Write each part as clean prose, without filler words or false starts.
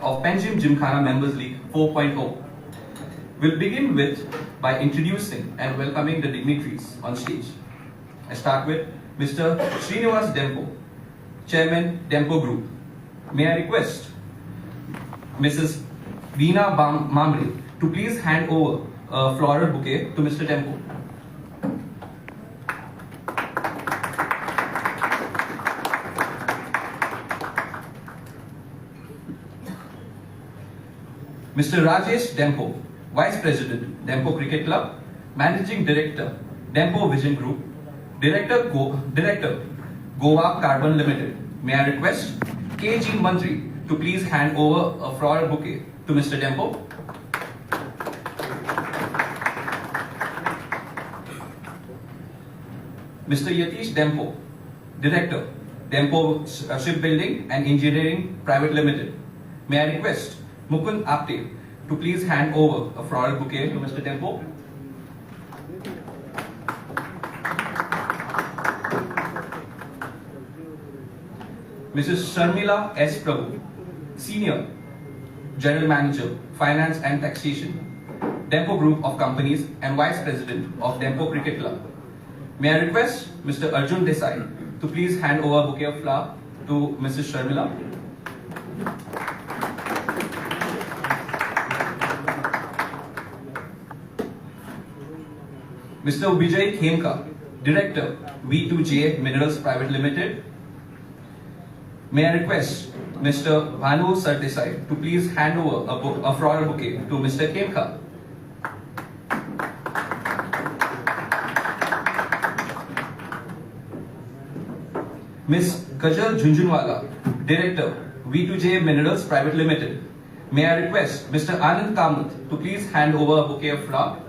of Panjim Gymkhana Members League 4.0. We'll begin by introducing and welcoming the dignitaries on stage. I start with Mr. Srinivas DEMPO, Chairman DEMPO Group. May I request Mrs. Veena Mamre to please hand over a floral bouquet to Mr. DEMPO. Mr. Rajesh DEMPO, Vice President, DEMPO Cricket Club, Managing Director, DEMPO Vision Group, Director Goa Carbon Limited. May I request KG Mantri to please hand over a floral bouquet to Mr. DEMPO. Mr. Yatish DEMPO, Director, DEMPO Shipbuilding and Engineering Private Limited. May I request Mukund Apte to please hand over a floral bouquet to Mr. DEMPO. Mrs. Sharmila S. Prabhu, Senior General Manager, Finance and Taxation, DEMPO Group of Companies and Vice President of DEMPO Cricket Club. May I request Mr. Arjun Desai to please hand over a bouquet of flowers to Mrs. Sharmila. Mr. Vijay Khemka, Director, V2J Minerals Private Limited. May I request Mr. Bhanu Sardesai to please hand over a floral bouquet to Mr. Khemka. Ms. Kajal Jhunjhunwala, Director, V2J Minerals Private Limited. May I request Mr. Anand Kamath to please hand over a bouquet of flowers.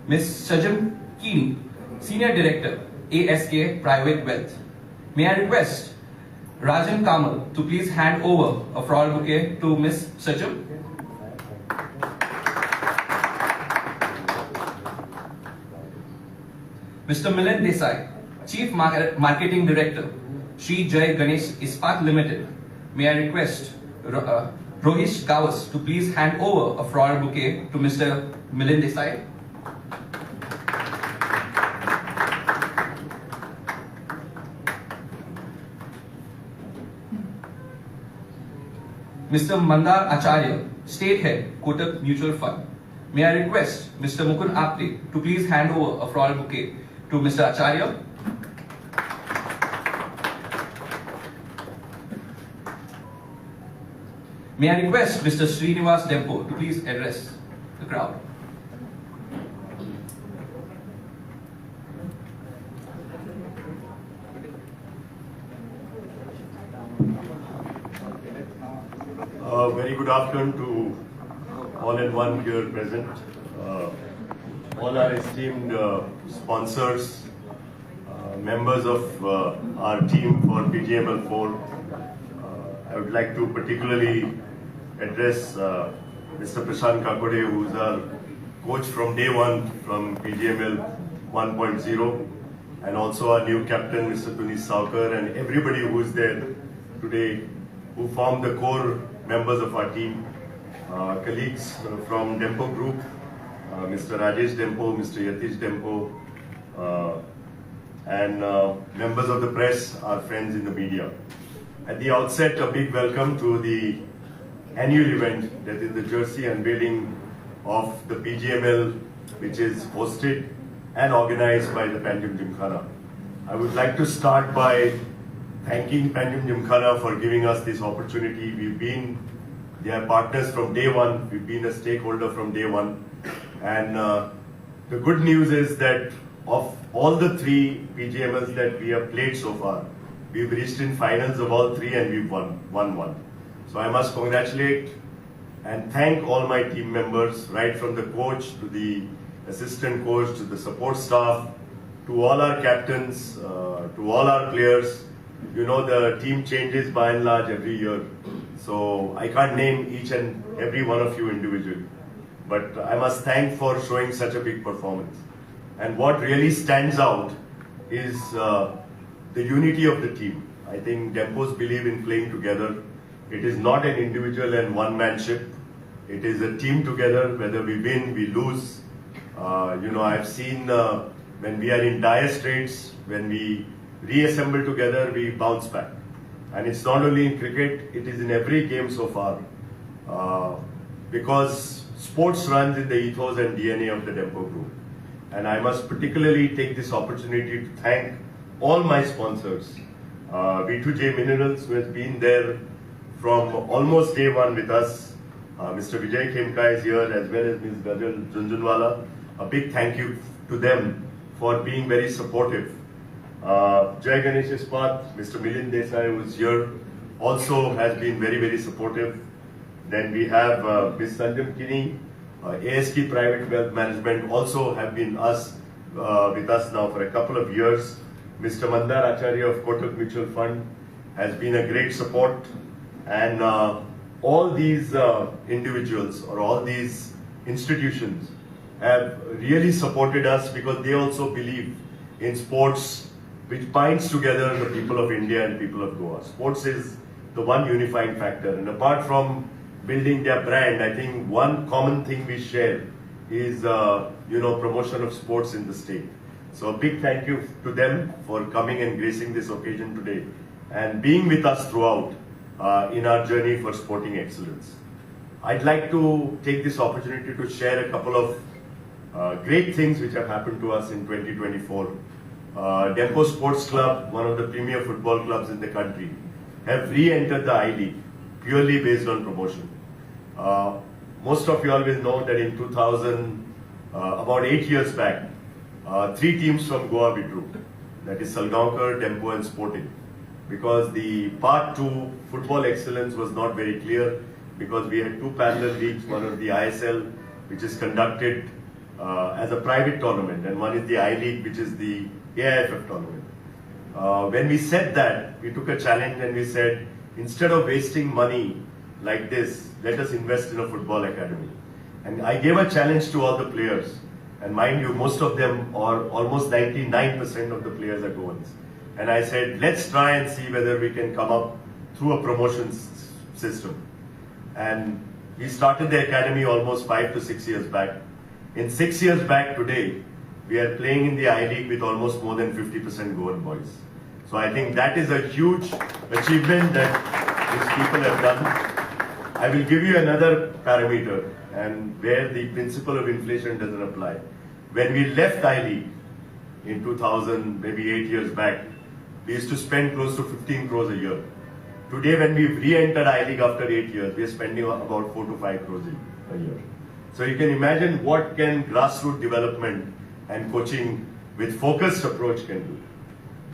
Ms. Sajam Kini, Senior Director, ASK Private Wealth. May I request Rajan Kamal to please hand over a floral bouquet to Ms. Sajam. Mr. Milind Desai, Chief Marketing Director, Sri Jai Ganesh Ispat Limited. May I request Rohish Gawas to please hand over a floral bouquet to Mr. Milind Desai. Mr. Mandar Acharya, State Head, Kotak Mutual Fund. May I request Mr. Mukund Apte to please hand over a floral bouquet to Mr. Acharya. May I request Mr. Srinivas DEMPO to please address the crowd. Very good afternoon to all and one here present, all our esteemed sponsors, members of our team for PGML 4. I would like to particularly address Mr. Prashant Kakode, who is our coach from day one from PGML 1.0, and also our new captain, Mr. Tunis Saukar, and everybody who is there today, who form the core members of our team, colleagues from DEMPO Group, Mr. Rajesh DEMPO, Mr. Yatish DEMPO, and members of the press, our friends in the media. At the outset, a big welcome to the annual event, that is the Jarsey unveiling of the PGML, which is hosted and organized by the Panjim Gymkhana. I would like to start by thanking Panjim Gymkhana for giving us this opportunity. We've been their partners from day one. We've been a stakeholder from day one. And the good news is that of all the 3 PGMLs that we have played so far, we've reached in finals of all 3 and we've won one. So I must congratulate and thank all my team members, right from the coach to the assistant coach to the support staff, to all our captains, to all our players. You know, the team changes by and large every year. So I can't name each and every one of you individually. but I must thank for showing such a big performance. And what really stands out is the unity of the team. I think DEMPOs believe in playing together. It is not an individual and one-manship. It is a team together, whether we win, we lose. I've seen when we are in dire straits, when we reassemble together, we bounce back. And it's not only in cricket, it is in every game so far. Because sports runs in the ethos and DNA of the DEMPO group. And I must particularly take this opportunity to thank all my sponsors. V2J Minerals, who has been there from almost day one with us. Mr. Vijay Khemka is here, as well as Ms. Gajal Junjunwala. A big thank you to them for being very supportive. Jai Ganesh Ispat, Mr. Milind Desai, who is here, also has been very, very supportive. Then we have Ms. Sanjam Kini, ASK Private Wealth Management, also have been with us now for a couple of years. Mr. Mandar Acharya of Kotak Mutual Fund has been a great support. And all these individuals or all these institutions have really supported us because they also believe in sports which binds together the people of India and people of Goa. Sports is the one unifying factor. And apart from building their brand, I think one common thing we share is promotion of sports in the state. So a big thank you to them for coming and gracing this occasion today and being with us throughout in our journey for sporting excellence. I'd like to take this opportunity to share a couple of great things which have happened to us in 2024. DEMPO Sports Club, one of the premier football clubs in the country, have re-entered the I-League purely based on promotion. Most of you all will know that in 2000, about 8 years back, 3 teams from Goa withdrew. That is Salgaonkar, DEMPO and Sporting. Because the part 2 football excellence was not very clear, because we had 2 parallel leagues, one of the ISL, which is conducted as a private tournament, and one is the I-League, which is the AIFF tournament. When we said that, we took a challenge and we said, instead of wasting money like this, let us invest in a football academy. And I gave a challenge to all the players. And mind you, most of them, or almost 99% of the players are Goans. And I said, let's try and see whether we can come up through a promotion system. And we started the academy almost 5 to 6 years back. In 6 years back today, we are playing in the I-League with almost more than 50% Goan boys. So I think that is a huge achievement that these people have done. I will give you another parameter, and where the principle of inflation doesn't apply. When we left I-League in 2000, maybe 8 years back, we used to spend close to 15 crores a year. Today, when we've re-entered I-League after 8 years, we are spending about 4 to 5 crores a year. So you can imagine what can grassroots development and coaching with focused approach can do.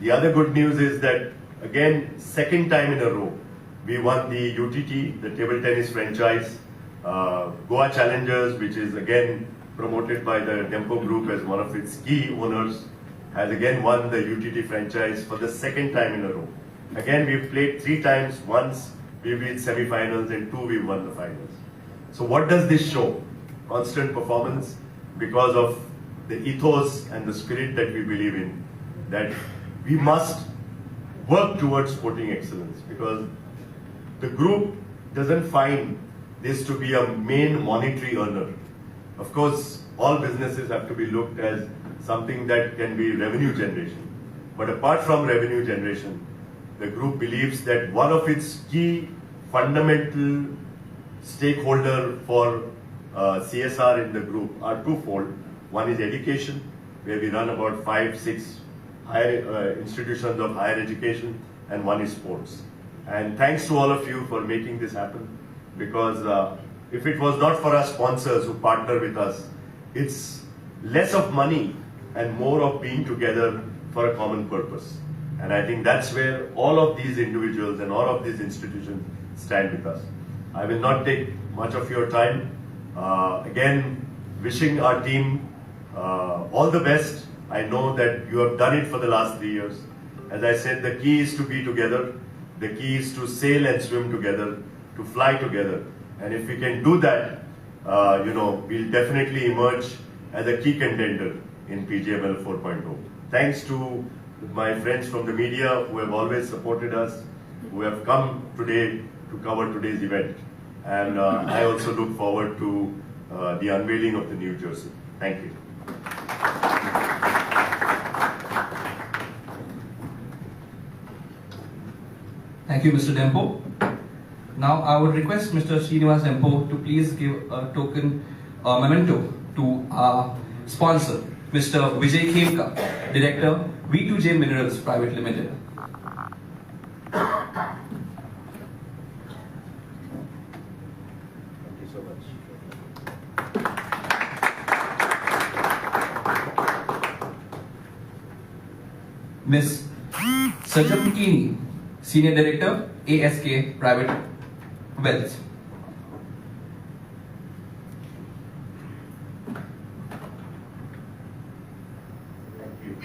The other good news is that, again, second time in a row, we won the UTT, the table tennis franchise, Goa Challengers, which is again promoted by the DEMPO group as one of its key owners, has again won the UTT franchise for the second time in a row. Again, we've played 3 times. Once we reached semi-finals and 2 we won the finals. So what does this show? Constant performance because of the ethos and the spirit that we believe in, that we must work towards sporting excellence, because the group doesn't find this to be a main monetary earner. Of course, all businesses have to be looked as something that can be revenue generation. But apart from revenue generation, the group believes that one of its key fundamental stakeholder for CSR in the group are twofold. One is education, where we run about 5-6 higher institutions of higher education, and one is sports. And thanks to all of you for making this happen, because if it was not for our sponsors who partner with us, it's less of money and more of being together for a common purpose. And I think that's where all of these individuals and all of these institutions stand with us. I will not take much of your time. Again, wishing our team all the best. I know that you have done it for the last 3 years. As I said, the key is to be together. The key is to sail and swim together, to fly together. And if we can do that, we'll definitely emerge as a key contender in PGML 4.0. Thanks to my friends from the media who have always supported us, who have come today to cover today's event. And I also look forward to the unveiling of the new Jarsey. Thank you. Thank you, Mr. DEMPO. Now, I would request Mr. Srinivas DEMPO to please give a token memento to our sponsor, Mr. Vijay Khemka, Director, V2J Minerals Private Limited. Thank you so much. Ms. Sajam Kini, Senior Director, ASK Private Wealth. Thank you.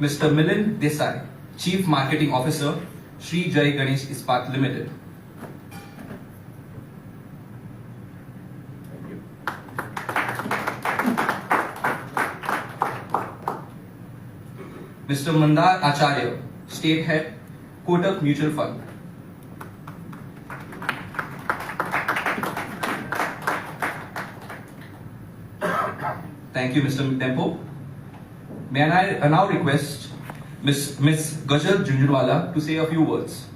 Mr. Milind Desai, Chief Marketing Officer, Sri Jai Ganesh Ispat Limited. Thank you. Mr. Mandar Acharya, State Head, Kotak Mutual Fund. Thank you, Mr. DEMPO. May I now request Ms. Gajal Junjunwala to say a few words.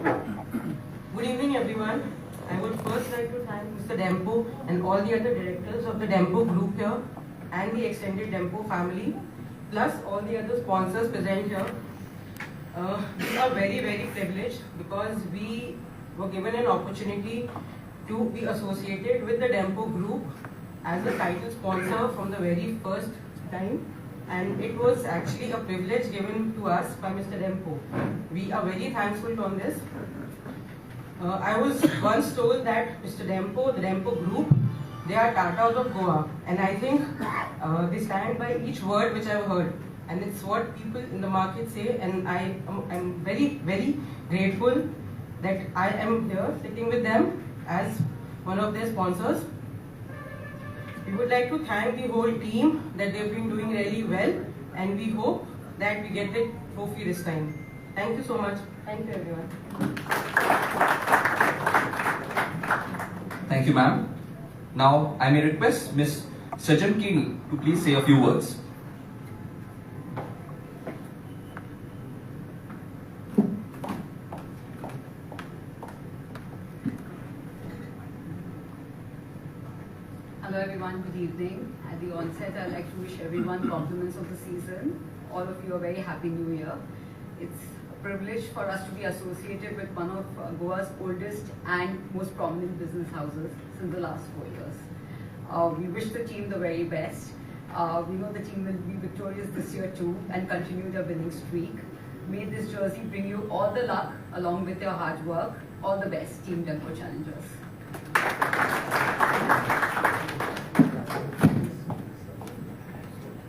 Good evening, everyone. I would first like to thank Mr. DEMPO and all the other directors of the DEMPO group here and the extended DEMPO family, plus all the other sponsors present here. We are very, very privileged because we were given an opportunity to be associated with the DEMPO group as a title sponsor from the very first time, and it was actually a privilege given to us by Mr. DEMPO. We are very thankful on this. I was once told that Mr. DEMPO, the DEMPO group, they are Tatas of Goa, and I think they stand by each word which I've heard, and it's what people in the market say, and I'm very, very grateful that I am here sitting with them as one of their sponsors. We would like to thank the whole team that they've been doing really well, and we hope that we get the trophy this time. Thank you so much. Thank you, everyone. Thank you, ma'am. Now, I may request Ms. Sajam Kini to please say a few words. Hello everyone, good evening. At the onset, I'd like to wish everyone compliments of the season. All of you a very happy new year. It's a privilege for us to be associated with one of Goa's oldest and most prominent business houses since the last 4 years. We wish the team the very best. We know the team will be victorious this year too and continue their winning streak. May this jersey bring you all the luck along with your hard work. All the best, Team DEMPO Challengers.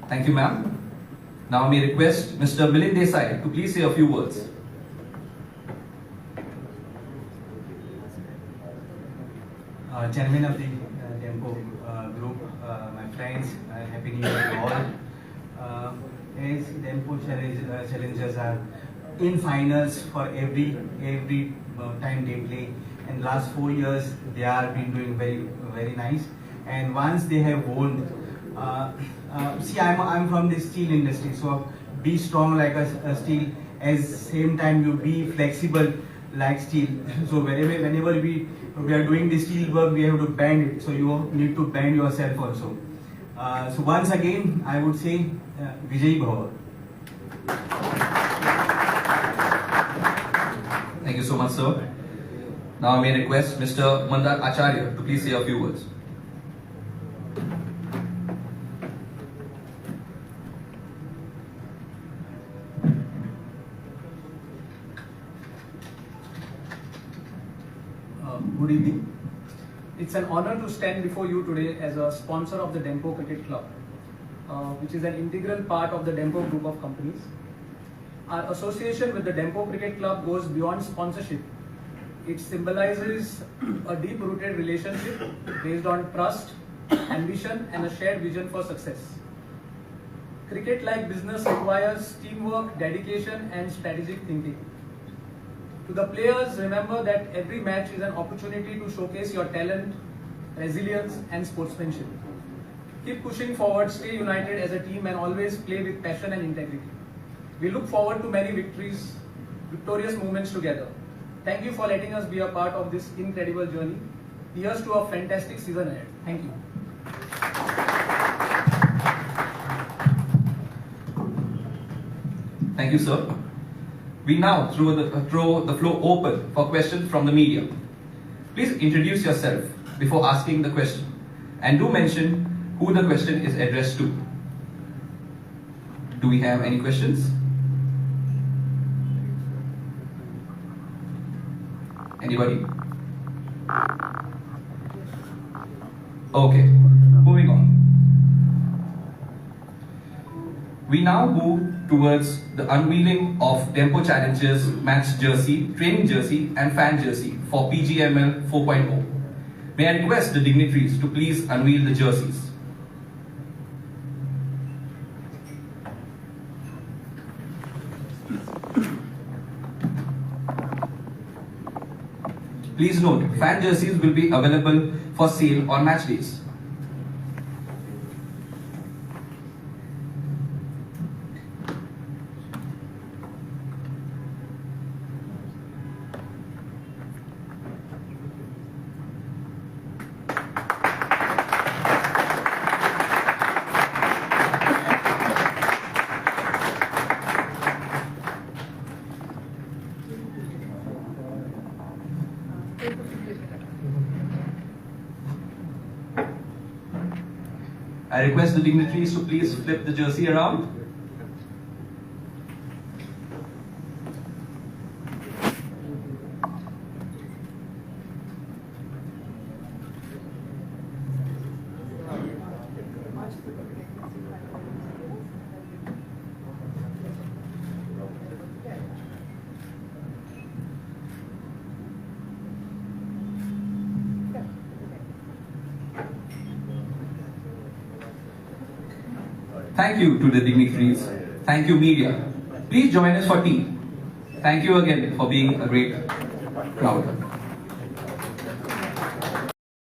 Thank you, ma'am. Now, I may request Mr. Milind Desai to please say a few words. Chairman of the DEMPO group, my friends, Happy New Year to all. As DEMPO challengers are in finals for every time they play, and last 4 years they are been doing very nice. And once they have won, see, I'm from the steel industry, so be strong like a steel. At same time, you be flexible like steel. So whenever we are doing the steel work, we have to bend it. So you need to bend yourself also. So once again, I would say Vijay Bhava. Thank you so much, sir. Now, I may request Mr. Mandar Acharya to please say a few words. Good evening. It's an honor to stand before you today as a sponsor of the DEMPO Cricket Club, which is an integral part of the DEMPO group of companies. Our association with the DEMPO Cricket Club goes beyond sponsorship. It symbolizes a deep-rooted relationship based on trust, ambition, and a shared vision for success. Cricket, like business, requires teamwork, dedication, and strategic thinking. To the players, remember that every match is an opportunity to showcase your talent, resilience, and sportsmanship. Keep pushing forward, stay united as a team, and always play with passion and integrity. We look forward to many victorious moments together. Thank you for letting us be a part of this incredible journey. Here's to a fantastic season ahead. Thank you. Thank you, sir. We now throw the floor open for questions from the media. Please introduce yourself before asking the question, and do mention who the question is addressed to. Do we have any questions? Anybody? Okay, moving on. We now move towards the unveiling of DEMPO Challenges match jersey, training jersey and fan jersey for PGML 4.0. May I request the dignitaries to please unveil the jerseys. Please note, fan jerseys will be available for sale on match days. I request the dignitaries to please flip the jersey around. Thank you to the dignitaries. Thank you, media. Please join us for tea. Thank you again for being a great crowd.